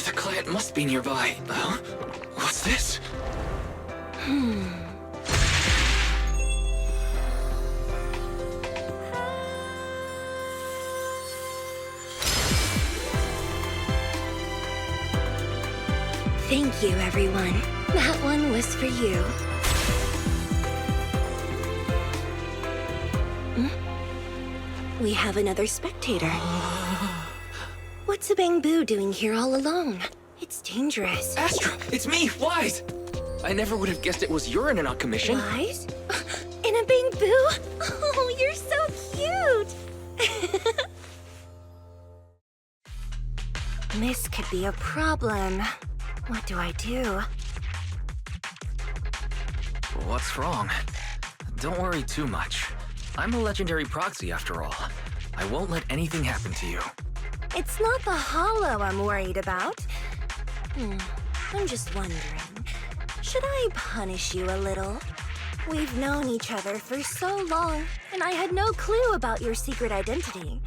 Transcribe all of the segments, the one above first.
The client must be nearby. Huh? What's this? Thank you, everyone. That one was for you. We have another spectator. What's a Bamboo doing here all alone? It's dangerous. Astra, it's me, Wise! I never would have guessed it was urine on commission. Wise? In a Bamboo? Oh, you're so cute! This could be a problem. What do I do? What's wrong? Don't worry too much. I'm a legendary proxy after all. I won't let anything happen to you. It's not the hollow I'm worried about. I'm just wondering, should I punish you a little? We've known each other for so long, and I had no clue about your secret identity.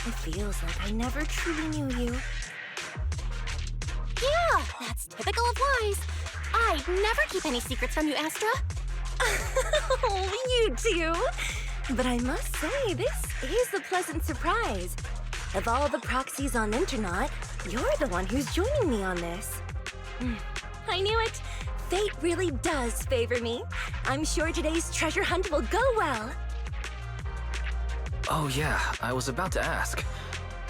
It feels like I never truly knew you. Yeah, that's typical of Wise. I never keep any secrets from you, Astra. Oh, you do? But I must say, this is a pleasant surprise. Of all the proxies on Internaut, you're the one who's joining me on this. I knew it. Fate really does favor me. I'm sure today's treasure hunt will go well. Oh yeah, I was about to ask.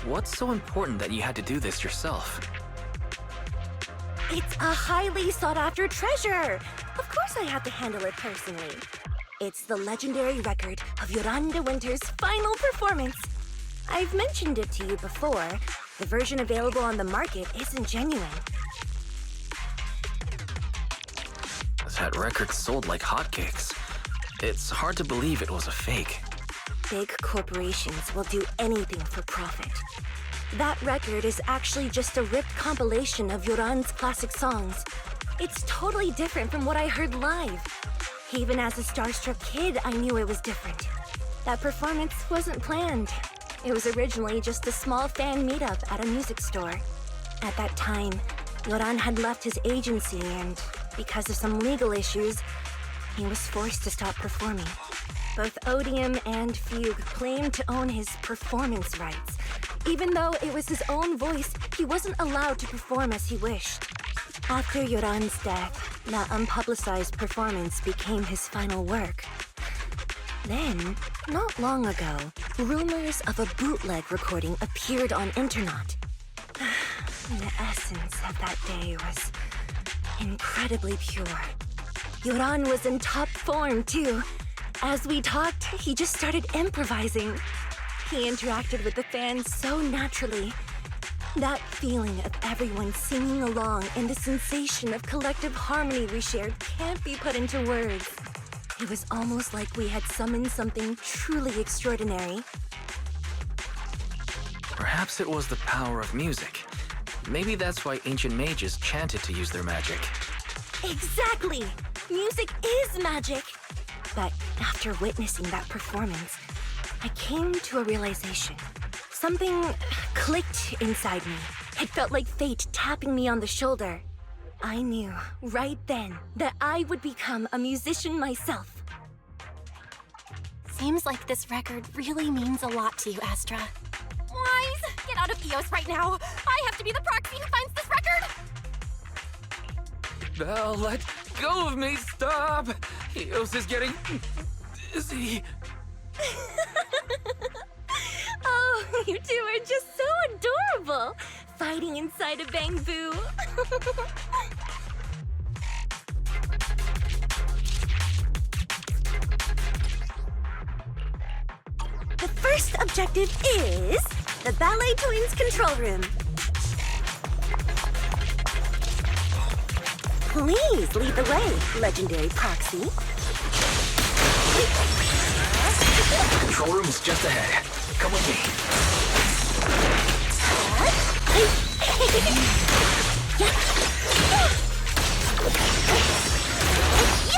What's so important that you had to do this yourself? It's a highly sought-after treasure. Of course I have to handle it personally. It's the legendary record of Yolanda Winter's final performance. I've mentioned it to you before. The version available on the market isn't genuine. That record sold like hotcakes. It's hard to believe it was a fake. Big corporations will do anything for profit. That record is actually just a ripped compilation of Yoran's classic songs. It's totally different from what I heard live. Even as a starstruck kid, I knew it was different. That performance wasn't planned. It was originally just a small fan meetup at a music store. At that time, Yoran had left his agency and, because of some legal issues, he was forced to stop performing. Both Odium and Fugue claimed to own his performance rights. Even though it was his own voice, he wasn't allowed to perform as he wished. After Yoran's death, that unpublicized performance became his final work. Then, not long ago, rumors of a bootleg recording appeared on Internaut. The essence of that day was incredibly pure. Yoran was in top form, too. As we talked, he just started improvising. He interacted with the fans so naturally. That feeling of everyone singing along and the sensation of collective harmony we shared can't be put into words. It was almost like we had summoned something truly extraordinary. Perhaps it was the power of music. Maybe that's why ancient mages chanted to use their magic. Exactly! Music is magic! But after witnessing that performance, I came to a realization. Something clicked inside me. It felt like fate tapping me on the shoulder. I knew right then that I would become a musician myself. Seems like this record really means a lot to you, Astra. Wise, get out of EOS right now. I have to be the proxy who finds this record. Belle, let go of me, stop! Eos is getting dizzy. Oh, you two are just so adorable, fighting inside a Bamboo. The first objective is the Ballet Twins control room. Please lead the way, legendary proxy. Control room is just ahead. Come with me.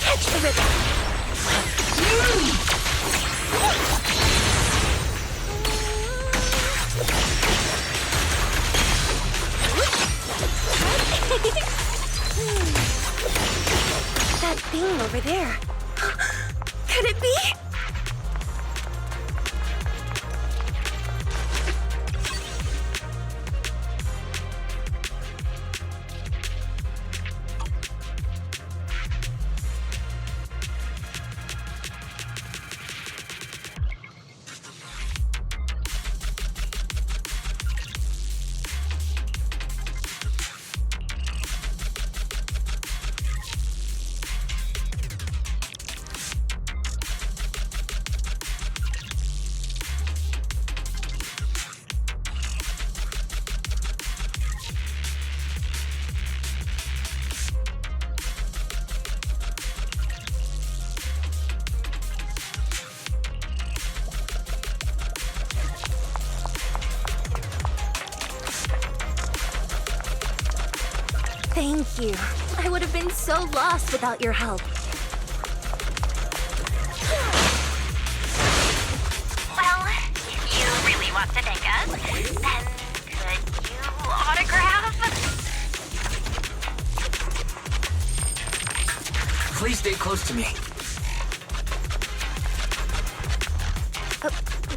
Catch the rhythm. thing over there. Could it be? Thank you. I would have been so lost without your help. Well, if you really want to thank us, then could you autograph? Please stay close to me.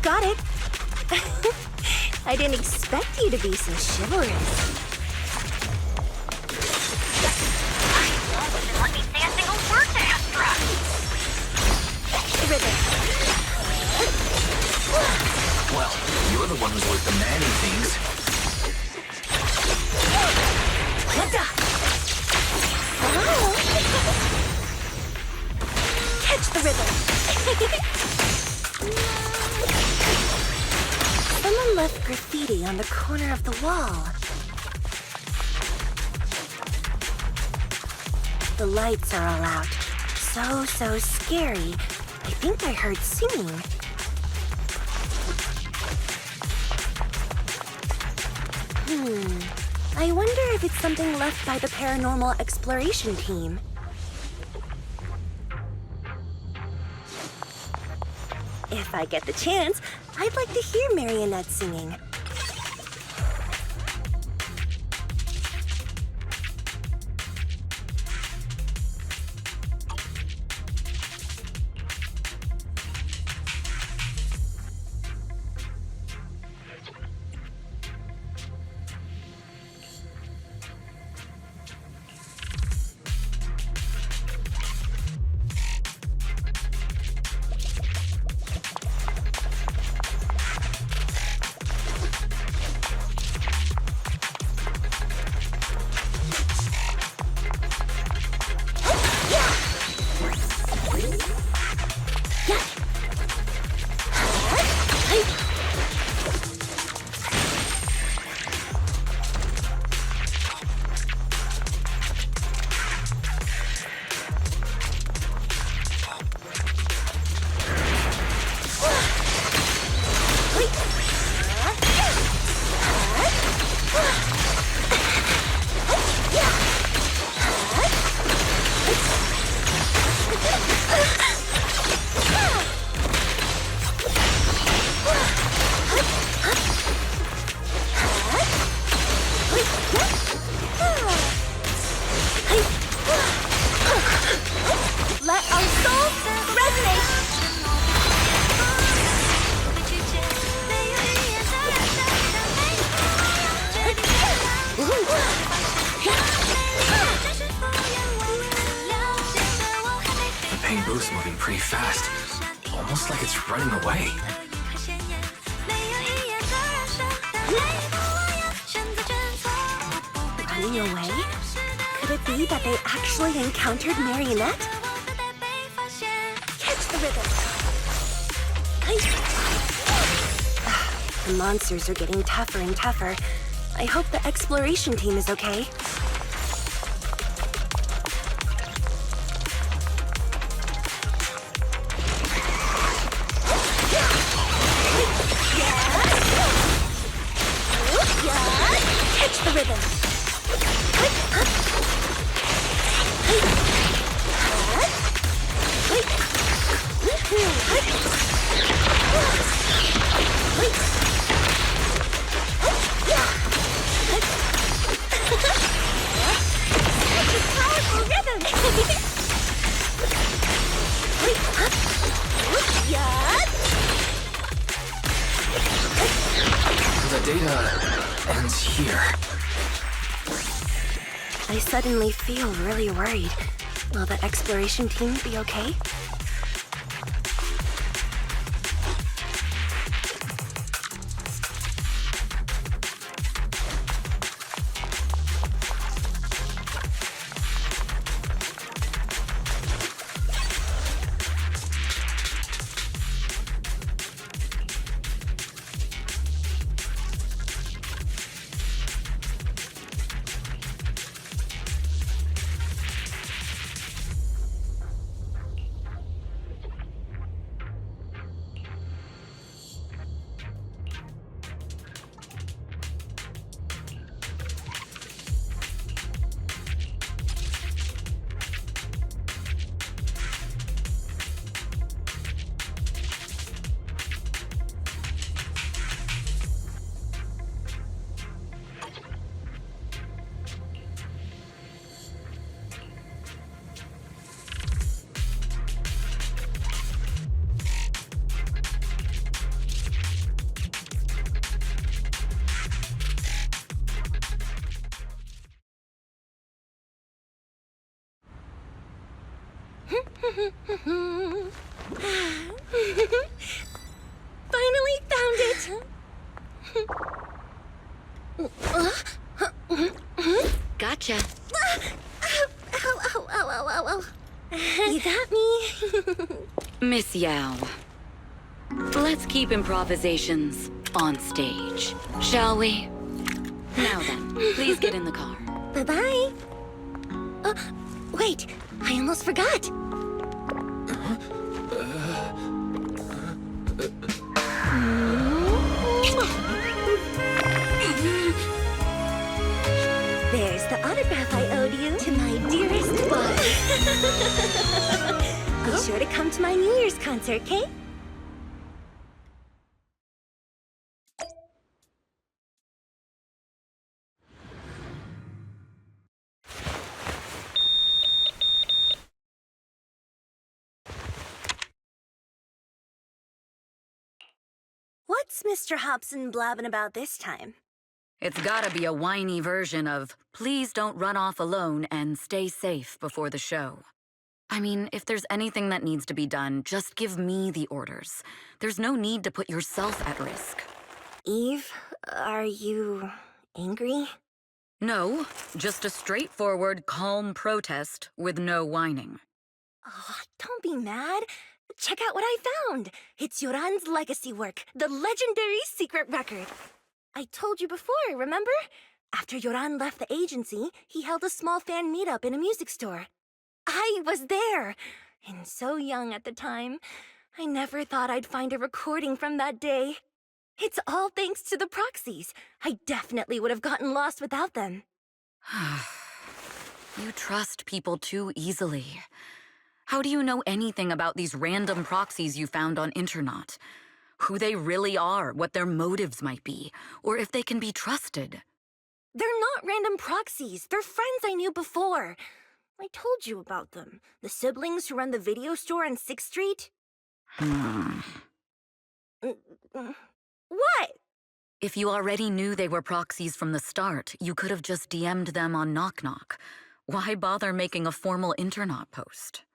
Got it. I didn't expect you to be so chivalrous. Let me say a single word to Astra. Ribbon. Well, you're the one who's always demanding things. Catch the ribbon. Someone left graffiti on the corner of the wall. The lights are all out. So scary. I think I heard singing. I wonder if it's something left by the paranormal exploration team. If I get the chance, I'd like to hear Marionette singing. Let our souls resonate! The paint booth's moving pretty fast. Almost like it's running away. Running away? Could it be that they actually encountered Marionette? Catch the ribbon! The monsters are getting tougher and tougher. I hope the exploration team is okay. Catch the ribbon! suddenly feel really worried. Will the exploration team be okay? Finally found it! Gotcha. Ow. You got me. Miss Yao. Let's keep improvisations on stage, shall we? Now then, please get in the car. Bye-bye. Wait, I almost forgot. There's the autograph I owed you to my dearest boy. Be sure to come to my New Year's concert, okay? What's Mr. Hobson blabbing about this time? It's gotta be a whiny version of, please don't run off alone and stay safe before the show. I mean, if there's anything that needs to be done, just give me the orders. There's no need to put yourself at risk. Eve, are you angry? No, just a straightforward, calm protest with no whining. Oh, don't be mad. Check out what I found. It's Yoran's legacy work, the legendary secret record. I told you before, remember? After Yoran left the agency, he held a small fan meetup in a music store. I was there, and so young at the time. I never thought I'd find a recording from that day. It's all thanks to the proxies. I definitely would have gotten lost without them. You trust people too easily. How do you know anything about these random proxies you found on Internet? Who they really are, what their motives might be, or if they can be trusted? They're not random proxies. They're friends I knew before. I told you about them. The siblings who run the video store on 6th Street. What? If you already knew they were proxies from the start, you could have just DM'd them on Knock Knock. Why bother making a formal Internet post?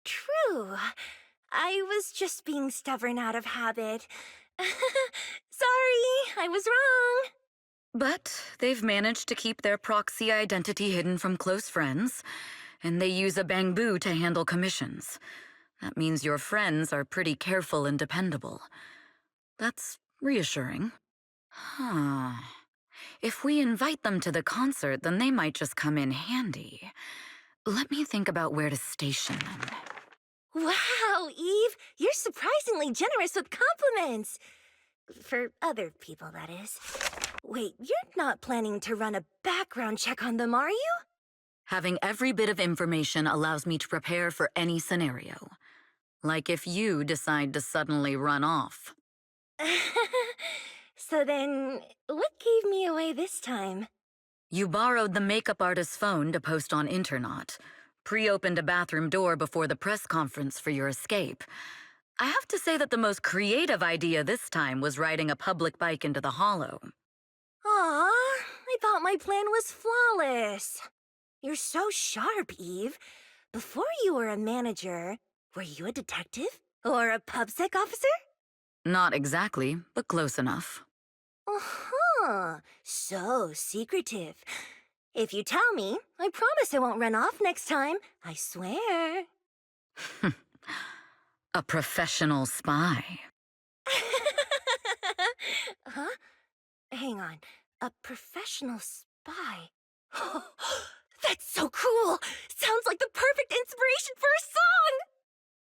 True. I was just being stubborn out of habit. Sorry, I was wrong. But they've managed to keep their proxy identity hidden from close friends, and they use a bamboo to handle commissions. That means your friends are pretty careful and dependable. That's reassuring. If we invite them to the concert, then they might just come in handy. Let me think about where to station them. Wow, Eve, you're surprisingly generous with compliments. For other people, that is. Wait, you're not planning to run a background check on them, are you? Having every bit of information allows me to prepare for any scenario. Like if you decide to suddenly run off. So then, what gave me away this time? You borrowed the makeup artist's phone to post on Internet, pre-opened a bathroom door before the press conference for your escape. I have to say that the most creative idea this time was riding a public bike into the hollow. Aw, I thought my plan was flawless. You're so sharp, Eve. Before you were a manager, were you a detective? Or a PubSec officer? Not exactly, but close enough. Uh-huh. So secretive. If you tell me, I promise I won't run off next time. I swear. A professional spy. Huh? Hang on. A professional spy? That's so cool! Sounds like the perfect inspiration for a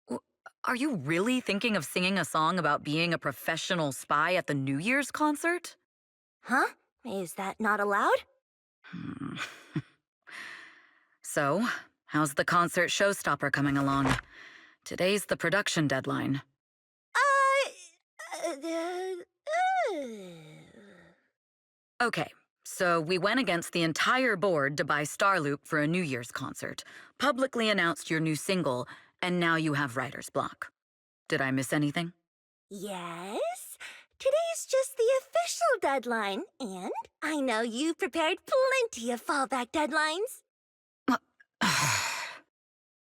song! Are you really thinking of singing a song about being a professional spy at the New Year's concert? Huh? Is that not allowed? So, how's the concert showstopper coming along? Today's the production deadline. Okay, so we went against the entire board to buy Starloop for a New Year's concert, publicly announced your new single, and now you have writer's block. Did I miss anything? Yes? Today's just the official deadline, and I know you've prepared plenty of fallback deadlines.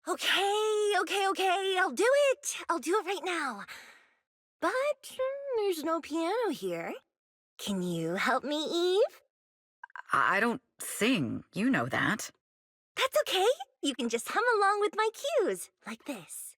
Okay, I'll do it. I'll do it right now. But there's no piano here. Can you help me, Eve? I don't sing, you know that. That's okay. You can just hum along with my cues, like this.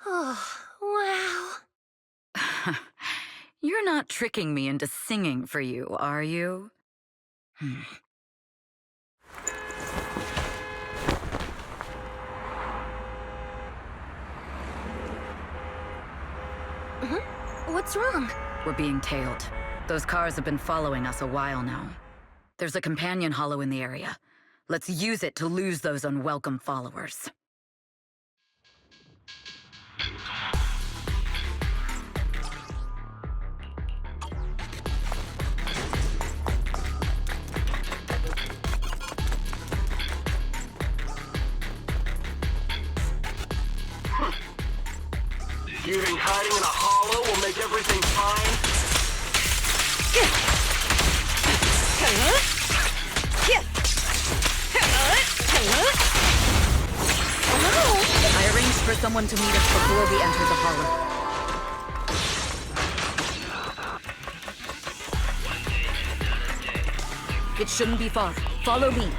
Oh, wow. You're not tricking me into singing for you, are you? What's wrong? We're being tailed. Those cars have been following us a while now. There's a companion hollow in the area. Let's use it to lose those unwelcome followers. You think hiding in a hollow will make everything fine? I arranged for someone to meet us before we enter the hollow. It shouldn't be far. Follow me.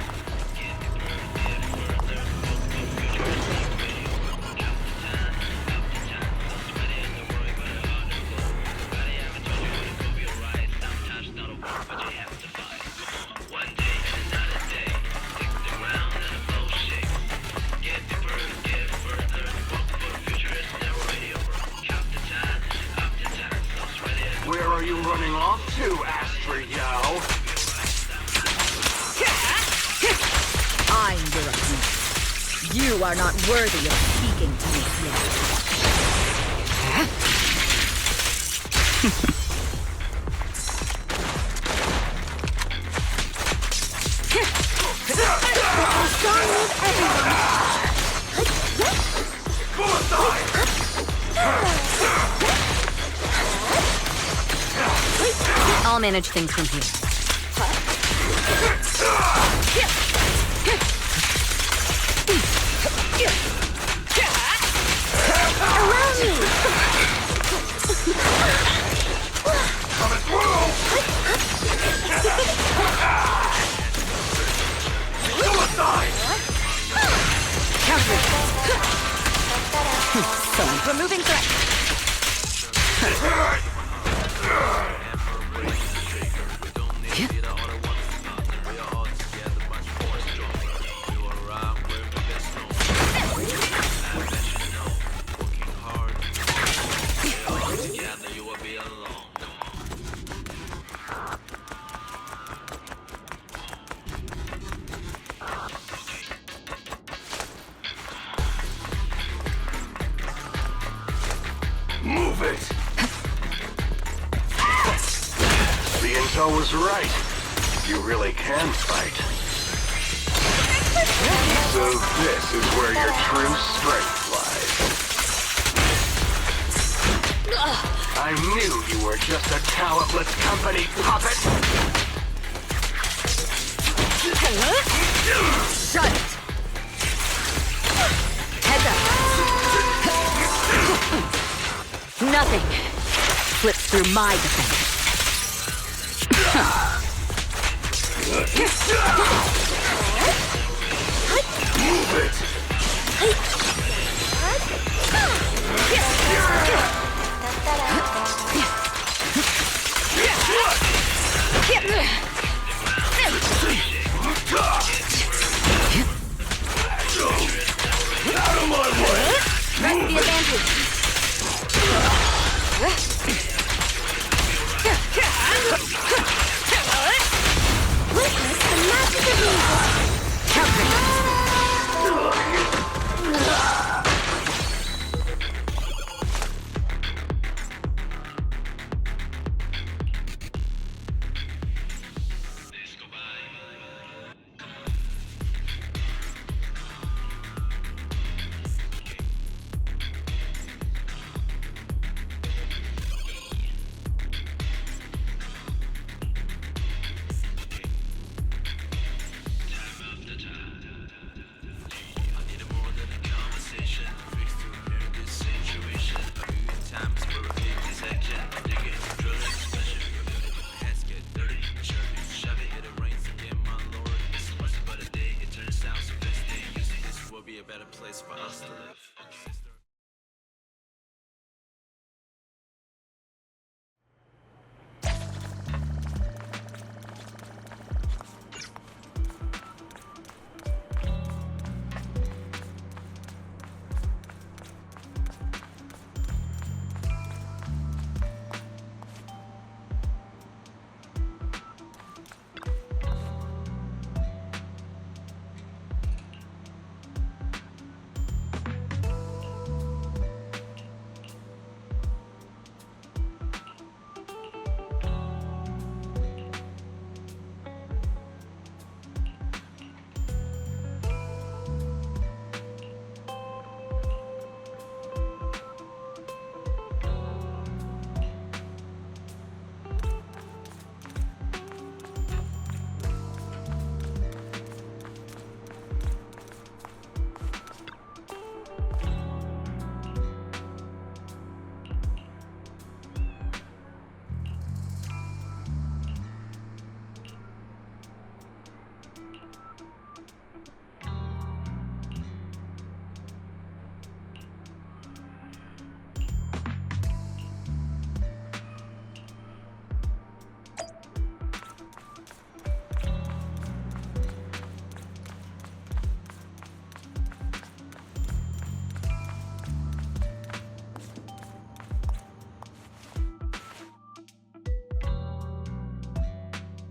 Where are you running off to, Astra, yo? I'm your opponent. You are not worthy of speaking to me I'll manage things from here. Allow me! Coming through! Suicide! So, removing threat. Mariko was right. You really can fight. So this is where your true strength lies. I knew you were just a talentless company puppet! Shut it! Heads up! Nothing slips through my defense. Move it! Out of my way! Press the advantage. Witness the magic of music.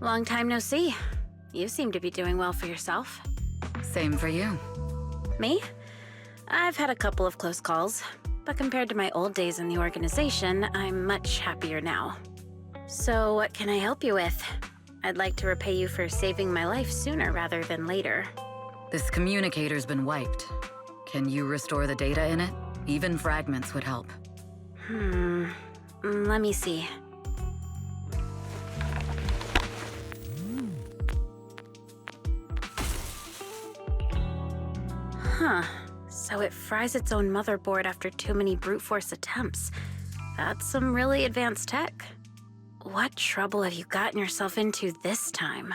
Long time no see. You seem to be doing well for yourself. Same for you. Me? I've had a couple of close calls, but compared to my old days in the organization, I'm much happier now. So what can I help you with? I'd like to repay you for saving my life sooner rather than later. This communicator's been wiped. Can you restore the data in it? Even fragments would help. Let me see. Huh. So it fries its own motherboard after too many brute force attempts. That's some really advanced tech. What trouble have you gotten yourself into this time?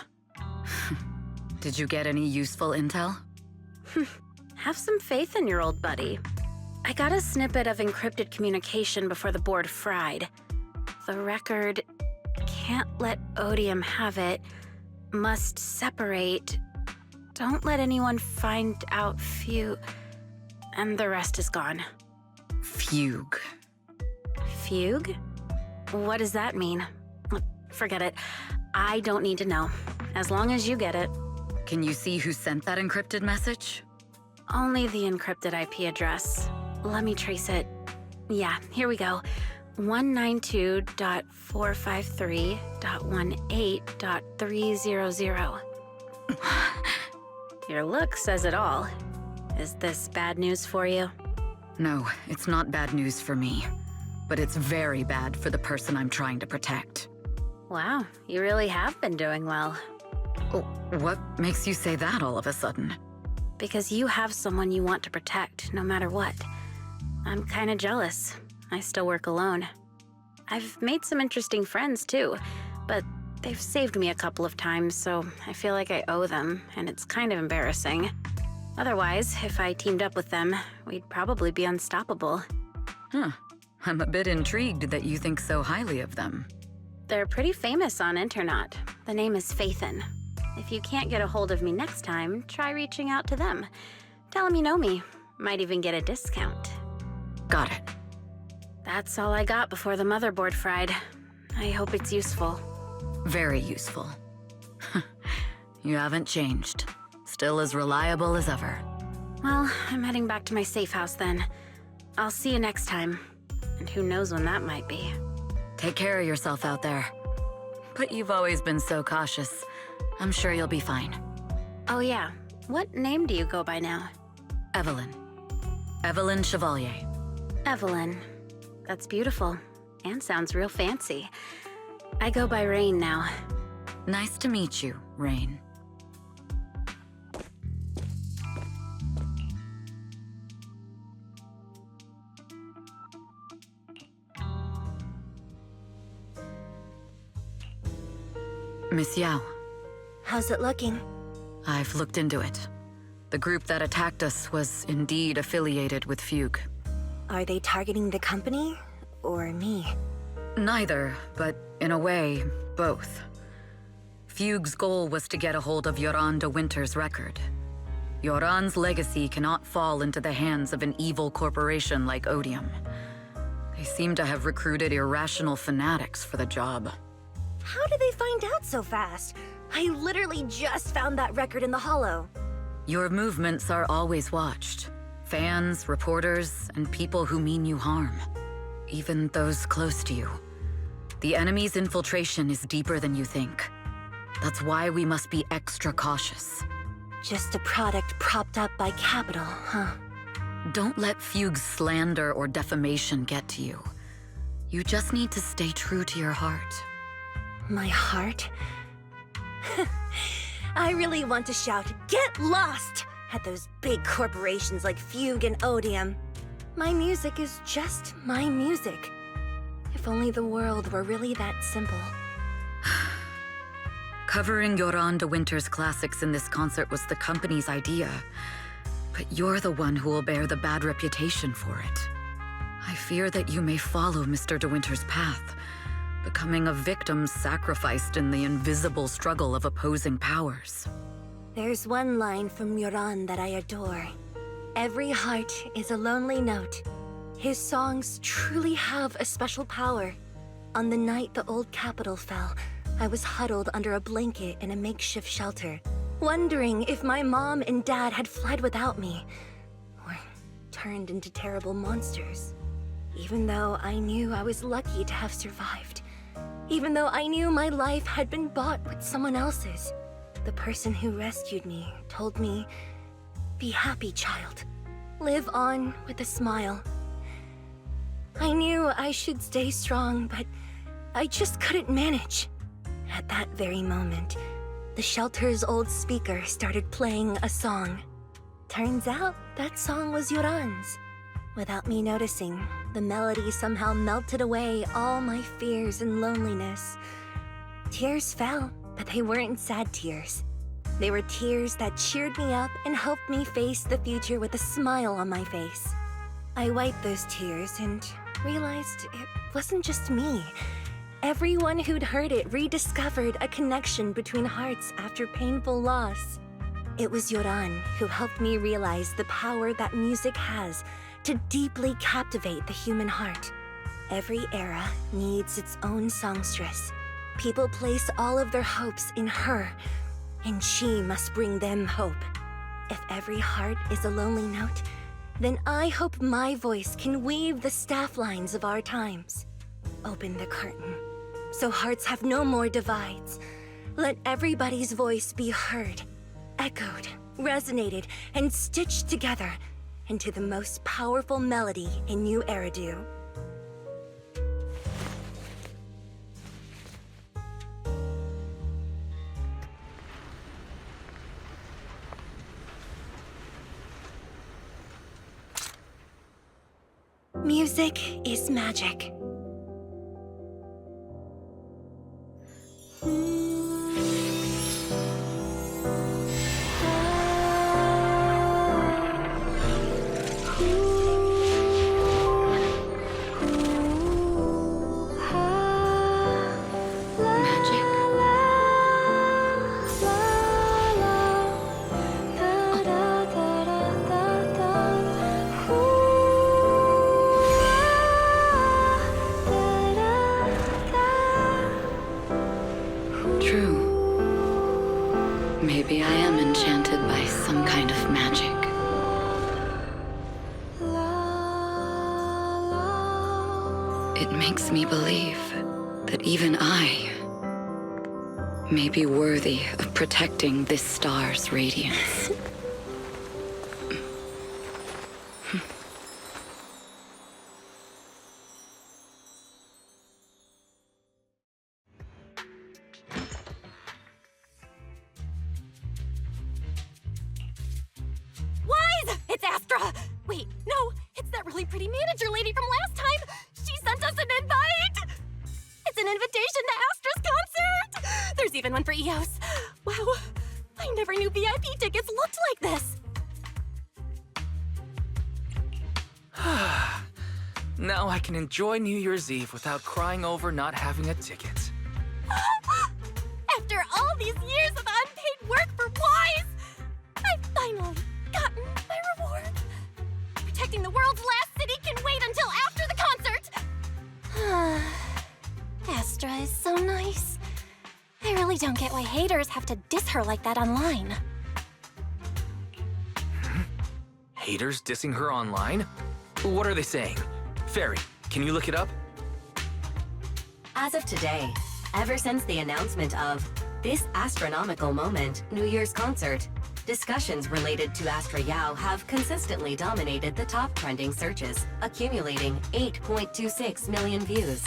Did you get any useful intel? Have some faith in your old buddy. I got a snippet of encrypted communication before the board fried. The record can't let Odium have it, must separate, don't let anyone find out and the rest is gone. Fugue. Fugue? What does that mean? Forget it. I don't need to know. As long as you get it. Can you see who sent that encrypted message? Only the encrypted IP address. Let me trace it. Yeah, here we go. 192.453.18.300. Your look says it all. Is this bad news for you? No, it's not bad news for me. But it's very bad for the person I'm trying to protect. Wow, you really have been doing well. Oh, what makes you say that all of a sudden? Because you have someone you want to protect, no matter what. I'm kinda jealous. I still work alone. I've made some interesting friends, too, but they've saved me a couple of times, so I feel like I owe them, and it's kind of embarrassing. Otherwise, if I teamed up with them, we'd probably be unstoppable. Huh. I'm a bit intrigued that you think so highly of them. They're pretty famous on Internet. The name is Faithin. If you can't get a hold of me next time, try reaching out to them. Tell them you know me. Might even get a discount. Got it. That's all I got before the motherboard fried. I hope it's useful. Very useful. You haven't changed. Still as reliable as ever. Well, I'm heading back to my safe house then. I'll see you next time. And who knows when that might be. Take care of yourself out there. But you've always been so cautious. I'm sure you'll be fine. Oh yeah, what name do you go by now? Evelyn. Evelyn Chevalier. Evelyn. That's beautiful. And sounds real fancy. I go by Rain now. Nice to meet you, Rain. Miss Yao. How's it looking? I've looked into it. The group that attacked us was indeed affiliated with Fugue. Are they targeting the company or me? Neither, but in a way, both. Fugue's goal was to get a hold of Yoran de Winter's record. Yoran's legacy cannot fall into the hands of an evil corporation like Odium. They seem to have recruited irrational fanatics for the job. How did they find out so fast? I literally just found that record in the hollow. Your movements are always watched. Fans, reporters, and people who mean you harm. Even those close to you. The enemy's infiltration is deeper than you think. That's why we must be extra cautious. Just a product propped up by capital, huh? Don't let Fugue's slander or defamation get to you. You just need to stay true to your heart. My heart? I really want to shout, "Get lost!" at those big corporations like Fugue and Odium. My music is just my music. If only the world were really that simple. Covering Yoran de Winter's classics in this concert was the company's idea, but you're the one who will bear the bad reputation for it. I fear that you may follow Mr. de Winter's path, becoming a victim sacrificed in the invisible struggle of opposing powers. There's one line from Yoran that I adore. Every heart is a lonely note. His songs truly have a special power. On the night the old capital fell, I was huddled under a blanket in a makeshift shelter, wondering if my mom and dad had fled without me, or turned into terrible monsters. Even though I knew I was lucky to have survived. Even though I knew my life had been bought with someone else's. The person who rescued me told me, "Be happy, child. Live on with a smile." I knew I should stay strong, but I just couldn't manage. At that very moment, the shelter's old speaker started playing a song. Turns out that song was Yoran's. Without me noticing, the melody somehow melted away all my fears and loneliness. Tears fell, but they weren't sad tears. They were tears that cheered me up and helped me face the future with a smile on my face. I wiped those tears and realized it wasn't just me. Everyone who'd heard it rediscovered a connection between hearts after painful loss. It was Yoran who helped me realize the power that music has to deeply captivate the human heart. Every era needs its own songstress. People place all of their hopes in her, and she must bring them hope. If every heart is a lonely note, then I hope my voice can weave the staff lines of our times. open the curtain, so hearts have no more divides. Let everybody's voice be heard, echoed, resonated, and stitched together into the most powerful melody in New Eridu. Music is magic. True. Maybe I am enchanted by some kind of magic. It makes me believe that even I may be worthy of protecting this star's radiance. Wise! It's Astra! Wait, no, it's that really pretty manager lady from last time! She sent us an invite! It's an invitation to Astra's concert! There's even one for EOS. Wow, I never knew VIP tickets looked like this! Now I can enjoy New Year's Eve without crying over not having a ticket. After all these years of unpaid work for Wise, I've finally gotten my reward. Protecting the world's last city can wait until after the concert! Astra is so nice. I really don't get why haters have to diss her like that online. Haters dissing her online? What are they saying? Fairy, can you look it up? As of today, ever since the announcement of this astronomical moment, New Year's concert, discussions related to Astra Yao have consistently dominated the top trending searches, accumulating 8.26 million views.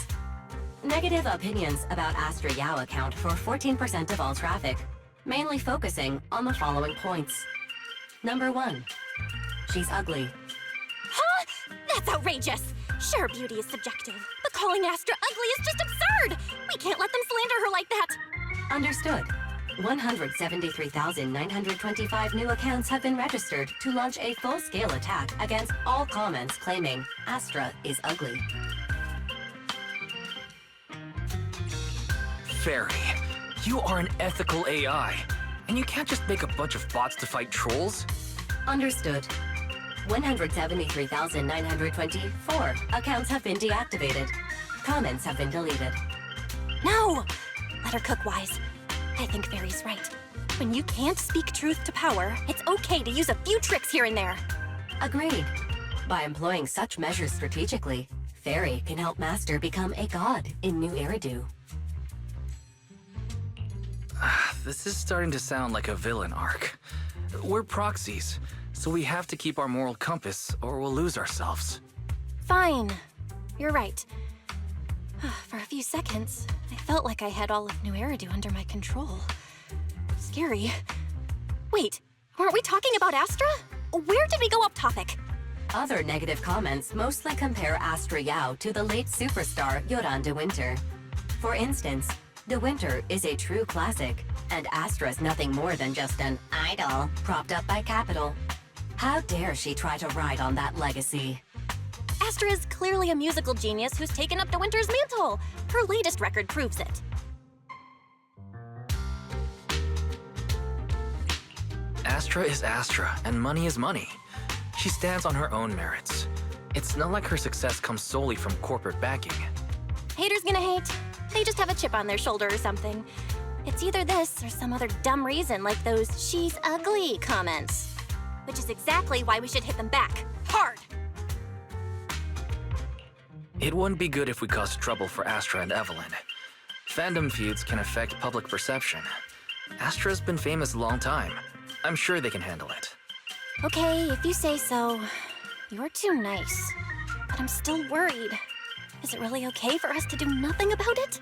Negative opinions about Astra Yao account for 14% of all traffic, mainly focusing on the following points. Number 1. She's ugly. Huh? That's outrageous! Sure, beauty is subjective, but calling Astra ugly is just absurd! We can't let them slander her like that! Understood. 173,925 new accounts have been registered to launch a full-scale attack against all comments claiming Astra is ugly. Fairy, you are an ethical AI, and you can't just make a bunch of bots to fight trolls. Understood. 173,924 accounts have been deactivated. Comments have been deleted. No! Let her cook, Wise. I think Fairy's right. When you can't speak truth to power, it's okay to use a few tricks here and there. Agreed. By employing such measures strategically, Fairy can help Master become a god in New Eridu. This is starting to sound like a villain arc. We're proxies, so we have to keep our moral compass or we'll lose ourselves. Fine. You're right. For a few seconds, I felt like I had all of New Eridu under my control. Scary. Wait, weren't we talking about Astra? Where did we go off topic? Other negative comments mostly compare Astra Yao to the late superstar Yoran de Winter. For instance, De Winter is a true classic, and Astra's nothing more than just an idol propped up by capital. How dare she try to ride on that legacy? Astra is clearly a musical genius who's taken up De Winter's mantle. Her latest record proves it. Astra is Astra, and money is money. She stands on her own merits. It's not like her success comes solely from corporate backing. Haters gonna hate. They just have a chip on their shoulder or something. It's either this or some other dumb reason like those "she's ugly" comments. Which is exactly why we should hit them back. Hard! It wouldn't be good if we caused trouble for Astra and Evelyn. Fandom feuds can affect public perception. Astra's been famous a long time. I'm sure they can handle it. Okay, if you say so. You're too nice. But I'm still worried. Is it really okay for us to do nothing about it?